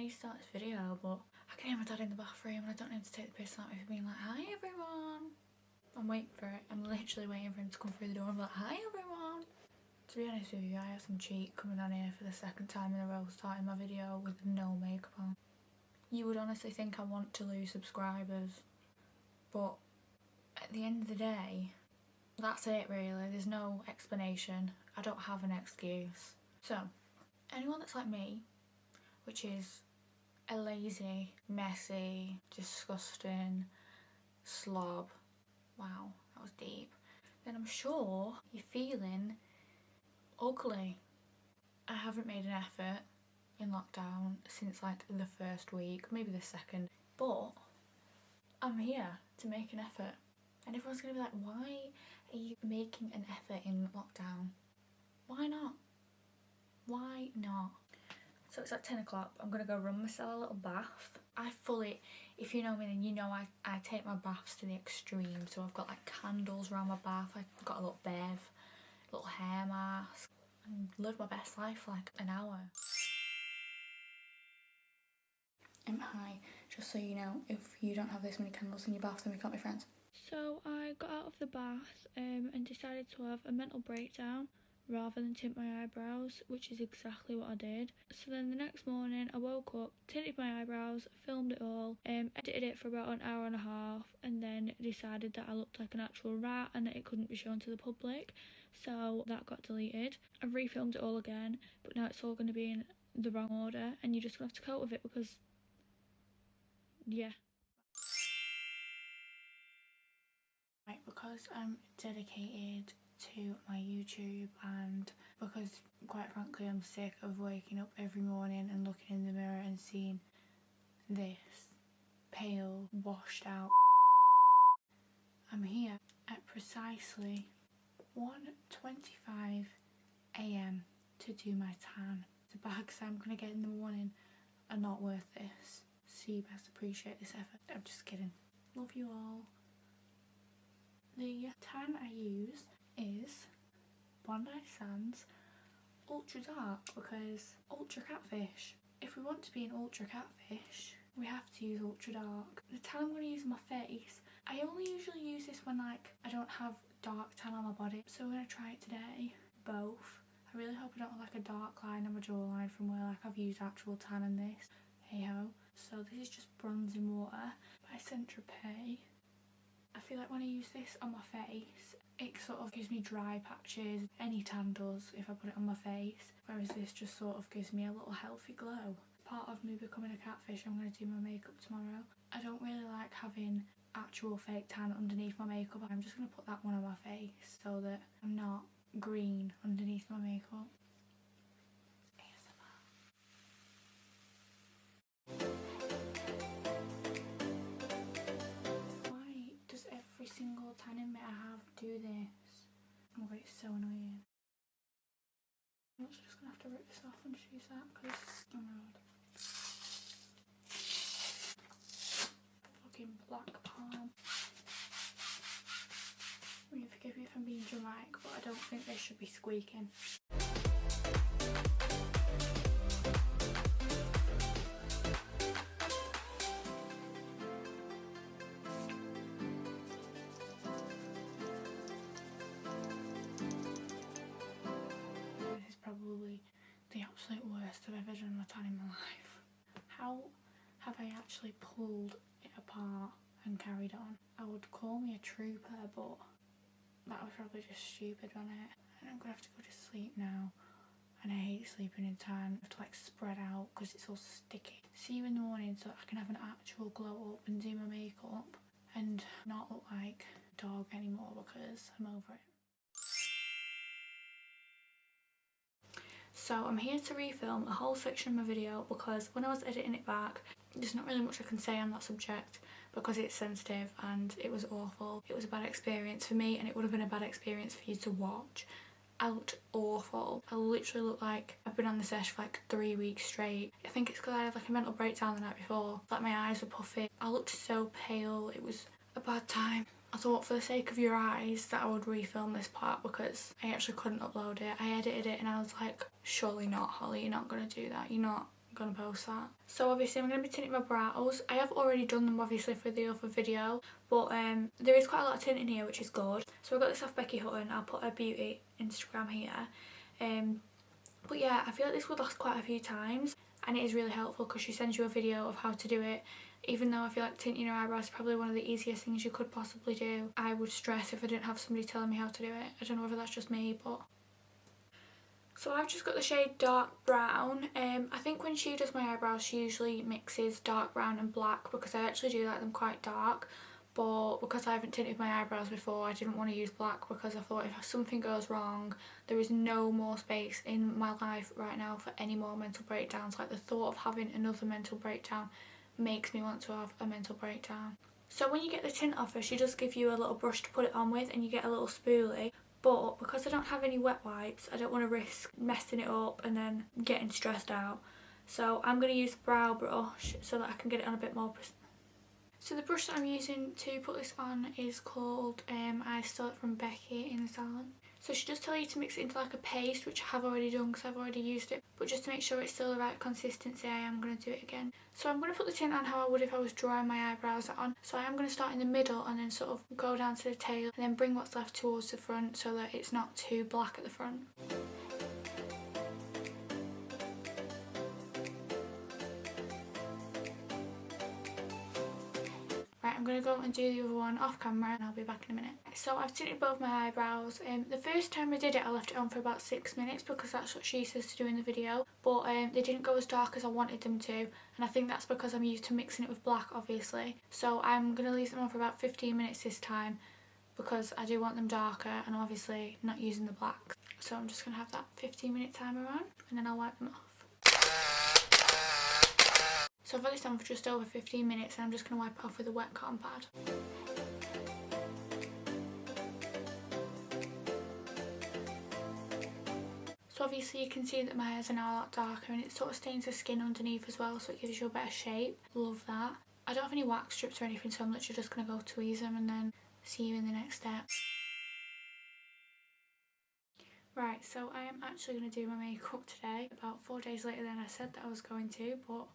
need to start this video, but I can hear my dad in the bathroom and I don't need to take the piss out of me for being like, hi everyone. I'm waiting for it. I'm literally waiting for him to come through the door and be like, hi everyone. To be honest with you, I have some cheek coming on here for the second time in a row starting my video with no makeup on. You would honestly think I want to lose subscribers, but at the end of the day, that's it really. There's no explanation. I don't have an excuse. So, anyone that's like me, which is a lazy, messy, disgusting slob, wow, that was deep, then I'm sure you're feeling ugly. I haven't made an effort in lockdown since like the first week, maybe the second, but I'm here to make an effort. And everyone's gonna be like, why are you making an effort in lockdown? Why not? Why not? So it's like 10 o'clock, I'm gonna go run myself a little bath. I fully, if you know me then you know I take my baths to the extreme. So I've got like candles around my bath, I've got a little bev, little hair mask, and live my best life for like an hour. Hi, just so you know, if you don't have this many candles in your bath then we can't be friends. So I got out of the bath and decided to have a mental breakdown rather than tint my eyebrows, which is exactly what I did. So then the next morning I woke up, tinted my eyebrows, filmed it all, edited it for about an hour and a half, and then decided that I looked like an actual rat and that it couldn't be shown to the public, so that got deleted. I refilmed it all again, but now it's all going to be in the wrong order and you're just going to have to cope with it because, yeah. Right, because I'm dedicated to my YouTube and because quite frankly I'm sick of waking up every morning and looking in the mirror and seeing this pale, washed out I'm here at precisely 1:25 AM to do my tan. The bags I'm gonna get in the morning are not worth this, so you best appreciate this effort. I'm just kidding. Love you all. The tan I use is Bondi Sands Ultra Dark because Ultra Catfish. If we want to be an Ultra Catfish, we have to use Ultra Dark. The tan I'm going to use on my face, I only usually use this when like I don't have dark tan on my body. So we're going to try it today, both. I really hope I don't have like a dark line on my jawline from where like I've used actual tan in this. Hey ho. So this is just bronzing water by Saint Tropez. I feel like when I use this on my face, it sort of gives me dry patches. Any tan does if I put it on my face, whereas this just sort of gives me a little healthy glow. Part of me becoming a catfish, I'm going to do my makeup tomorrow. I don't really like having actual fake tan underneath my makeup. I'm just going to put that one on my face so that I'm not green underneath my makeup. Every single tanning bit I have do this. Oh my god, it's so annoying. I'm actually just gonna have to rip this off and just use that because, oh my god. Fucking black palm. I mean, forgive me if I'm being dramatic, but I don't think this should be squeaking. The absolute worst I've ever done a tan in my life. How have I actually pulled it apart and carried on? I would call me a trooper, but that was probably just stupid, wasn't it? And I'm gonna have to go to sleep now. And I hate sleeping in tan. I have to like spread out because it's all sticky. See you in the morning so I can have an actual glow up and do my makeup and not look like a dog anymore because I'm over it. So I'm here to refilm a whole section of my video because when I was editing it back, there's not really much I can say on that subject because it's sensitive and it was awful. It was a bad experience for me and it would have been a bad experience for you to watch. I looked awful. I literally looked like I've been on the sesh for like 3 weeks straight. I think it's because I had like a mental breakdown the night before. Like my eyes were puffy. I looked so pale. It was a bad time. I thought for the sake of your eyes that I would refilm this part because I actually couldn't upload it. I edited it and I was like, surely not, Holly, you're not going to do that. You're not I'm gonna post that. So obviously I'm gonna be tinting my brows. I have already done them obviously for the other video, but there is quite a lot of tinting here, which is good. So I got this off Becky Hutton. I'll put her beauty Instagram here. But yeah, I feel like this would last quite a few times, and it is really helpful because she sends you a video of how to do it. Even though I feel like tinting your eyebrows is probably one of the easiest things you could possibly do, I would stress if I didn't have somebody telling me how to do it. I don't know whether that's just me, but... So I've just got the shade dark brown. I think when she does my eyebrows she usually mixes dark brown and black because I actually do like them quite dark, but because I haven't tinted my eyebrows before I didn't want to use black because I thought if something goes wrong there is no more space in my life right now for any more mental breakdowns. Like the thought of having another mental breakdown makes me want to have a mental breakdown. So when you get the tint off her, she does give you a little brush to put it on with and you get a little spoolie. But because I don't have any wet wipes, I don't want to risk messing it up and then getting stressed out. So I'm going to use the brow brush so that I can get it on a bit more. So the brush that I'm using to put this on is called I Stole It From Becky in the salon. So she does tell you to mix it into like a paste, which I have already done because I've already used it. But just to make sure it's still the right consistency, I am going to do it again. So I'm going to put the tint on how I would if I was drawing my eyebrows on. So I am going to start in the middle and then sort of go down to the tail and then bring what's left towards the front so that it's not too black at the front. Right, I'm going to go and do the other one off camera and I'll be back in a minute. So I've tinted both my eyebrows. The first time I did it I left it on for about 6 minutes because that's what she says to do in the video. But they didn't go as dark as I wanted them to, and I think that's because I'm used to mixing it with black obviously. So I'm going to leave them on for about 15 minutes this time because I do want them darker and obviously not using the black. So I'm just going to have that 15-minute timer on and then I'll wipe them off. So I've had this on for just over 15 minutes and I'm just going to wipe it off with a wet cotton pad. So obviously you can see that my hairs are now a lot darker and it sort of stains the skin underneath as well, so it gives you a better shape. Love that. I don't have any wax strips or anything, so I'm literally just going to go tweeze them and then see you in the next step. Right, so I am actually going to do my makeup today, about 4 days later than I said that I was going to, but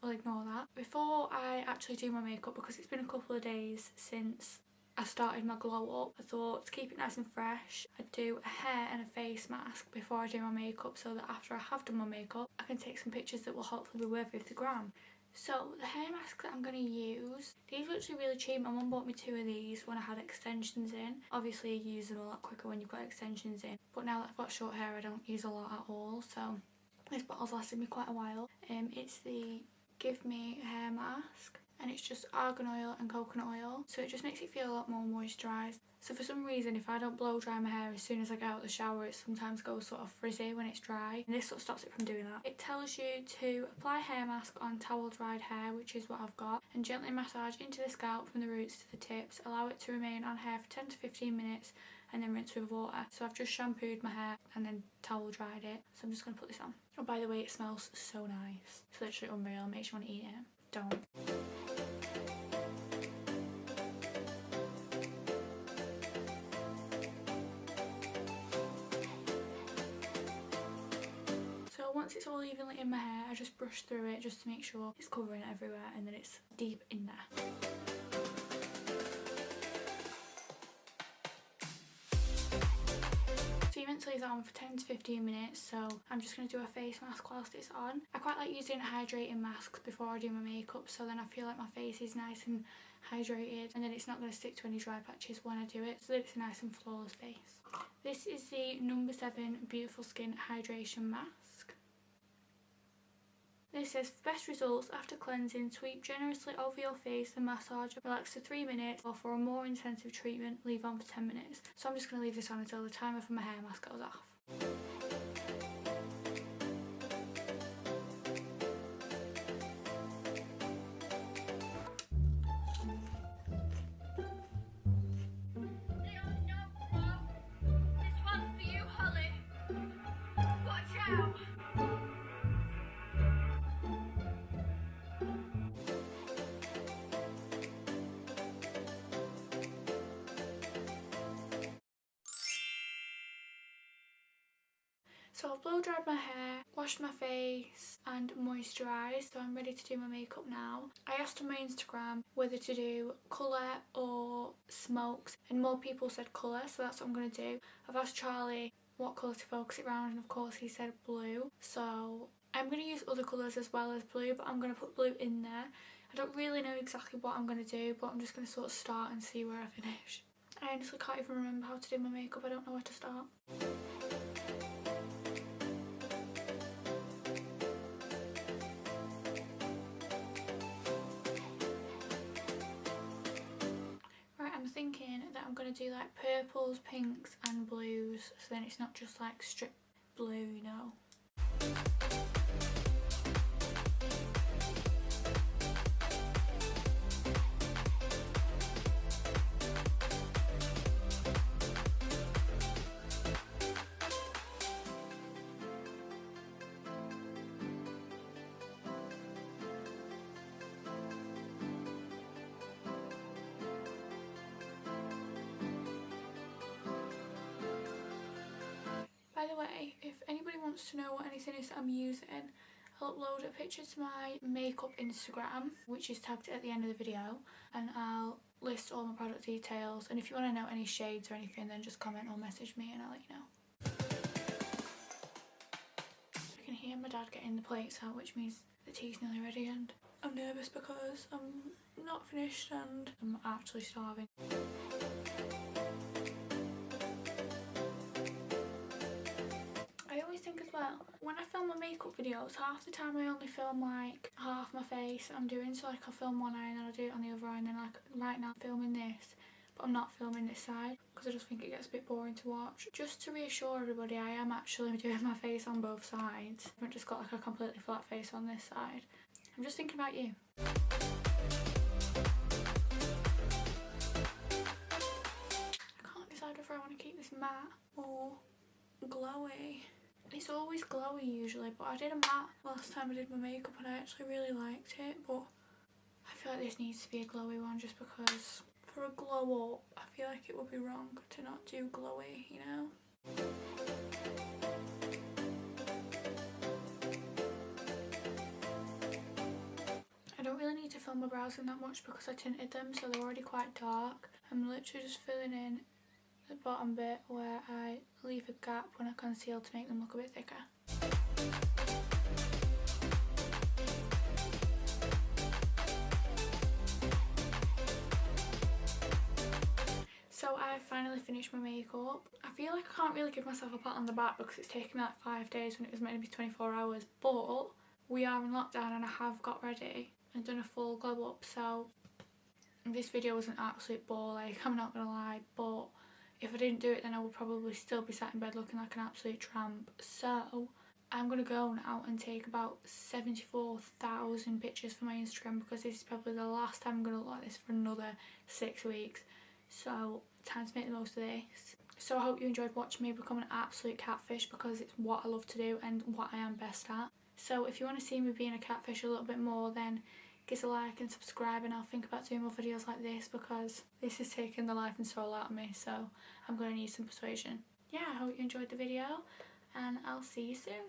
I'll ignore that. Before I actually do my makeup, because it's been a couple of days since I started my glow up, I thought to keep it nice and fresh, I'd do a hair and a face mask before I do my makeup so that after I have done my makeup, I can take some pictures that will hopefully be worthy of the gram. So the hair mask that I'm going to use, these were actually really cheap. My mum bought me 2 of these when I had extensions in. Obviously you use them a lot quicker when you've got extensions in, but now that I've got short hair I don't use a lot at all, so this bottle's lasted me quite a while. It's the Give Me hair mask and it's just argan oil and coconut oil, so it just makes it feel a lot more moisturised. So for some reason if I don't blow dry my hair as soon as I get out of the shower, it sometimes goes sort of frizzy when it's dry, and this sort of stops it from doing that. It tells you to apply hair mask on towel dried hair, which is what I've got, and gently massage into the scalp from the roots to the tips. Allow it to remain on hair for 10 to 15 minutes and then rinse with water. So I've just shampooed my hair and then towel dried it, so I'm just going to put this on. Oh, by the way, it smells so nice. It's literally unreal. It makes you want to eat it. Don't. So once it's all evenly in my hair, I just brush through it just to make sure it's covering everywhere and that it's deep in there. So you meant to leave that on for 10 to 15 minutes, so I'm just going to do a face mask whilst it's on. I quite like using hydrating masks before I do my makeup, so then I feel like my face is nice and hydrated and then it's not going to stick to any dry patches when I do it, so that it's a nice and flawless face. This is the number 7 Beautiful Skin Hydration Mask. This says, for best results after cleansing, sweep generously over your face and massage, relax for 3 minutes, or for a more intensive treatment, leave on for 10 minutes. So I'm just going to leave this on until the timer for my hair mask goes off. This one's for you, Holly. Watch out. So I've blow dried my hair, washed my face and moisturised, so I'm ready to do my makeup now. I asked on my Instagram whether to do colour or smokes, and more people said colour, so that's what I'm going to do. I've asked Charlie what colour to focus it around, and of course he said blue, so I'm going to use other colours as well as blue, but I'm going to put blue in there. I don't really know exactly what I'm going to do, but I'm just going to sort of start and see where I finish. I honestly can't even remember how to do my makeup. I don't know where to start. Right, I'm thinking that I'm going to do like purples, pinks and blues, so then it's not just like straight blue, you know. By the way, if anybody wants to know what anything is that I'm using, I'll upload a picture to my makeup Instagram, which is tagged at the end of the video, and I'll list all my product details, and if you want to know any shades or anything, then just comment or message me and I'll let you know. I can hear my dad getting the plates out, which means the tea's nearly ready, and I'm nervous because I'm not finished and I'm actually starving. When I film my makeup videos, half the time I only film like half my face I'm doing, so like I'll film one eye and then I'll do it on the other eye, and then like right now I'm filming this, but I'm not filming this side because I just think it gets a bit boring to watch. Just to reassure everybody, I am actually doing my face on both sides. I haven't just got like a completely flat face on this side. I'm just thinking about you. I can't decide if I want to keep this matte or glowy. It's always glowy usually, but I did a matte last time I did my makeup and I actually really liked it, but I feel like this needs to be a glowy one just because for a glow up, I feel like it would be wrong to not do glowy, you know? I don't really need to fill my brows in that much because I tinted them, so they're already quite dark. I'm literally just filling in the bottom bit where I leave a gap when I conceal to make them look a bit thicker. So I finally finished my makeup. I feel like I can't really give myself a pat on the back because it's taken me like 5 days when it was meant to be 24 hours, but we are in lockdown and I have got ready and done a full glow up, so this was an absolute ball ache, I'm not gonna lie, but if I didn't do it then I would probably still be sat in bed looking like an absolute tramp. So I'm going to go now and take about 74,000 pictures for my Instagram because this is probably the last time I'm going to look like this for another 6 weeks. So time to make the most of this. So I hope you enjoyed watching me become an absolute catfish because it's what I love to do and what I am best at. So if you want to see me being a catfish a little bit more, then give us a like and subscribe, and I'll think about doing more videos like this because this is taking the life and soul out of me, so I'm going to need some persuasion. Yeah, I hope you enjoyed the video and I'll see you soon.